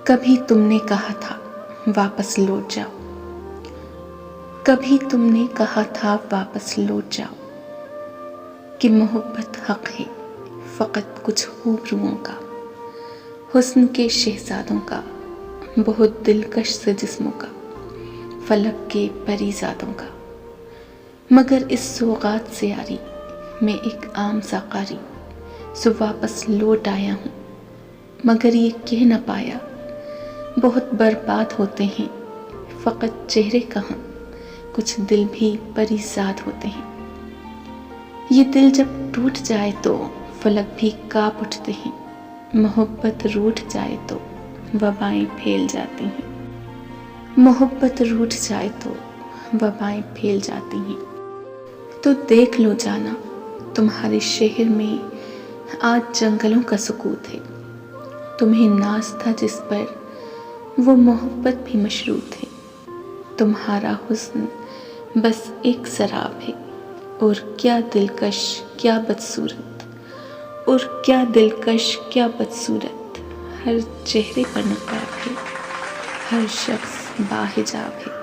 کبھی تم نے کہا تھا واپس لوٹ جاؤ، کبھی تم نے کہا تھا واپس لوٹ جاؤ، کہ محبت حق ہے فقط کچھ خوبروؤں کا، حسن کے شہزادوں کا، بہت دلکش سے جسموں کا، فلک کے پری زادوں کا۔ مگر اس سوغات سے یاری میں ایک عام سا قاری، سو واپس لوٹ آیا ہوں، مگر یہ کہہ نہ پایا بہت برباد ہوتے ہیں فقط چہرے کہاں، کچھ دل بھی پری زاد ہوتے ہیں۔ یہ دل جب ٹوٹ جائے تو فلک بھی کانپ اٹھتے ہیں، محبت روٹھ جائے تو وبائیں پھیل جاتی ہیں، محبت روٹھ جائے تو وبائیں پھیل جاتی ہیں۔ تو دیکھ لو جانا تمہارے شہر میں آج جنگلوں کا سکوت ہے، تمہیں ناز تھا جس پر وہ محبت بھی مشروط ہے، تمہارا حسن بس ایک سراب ہے، اور کیا دلکش کیا بدصورت، اور کیا دلکش کیا بدصورت، ہر چہرے پر نقاب ہے، ہر شخص باحجاب ہے۔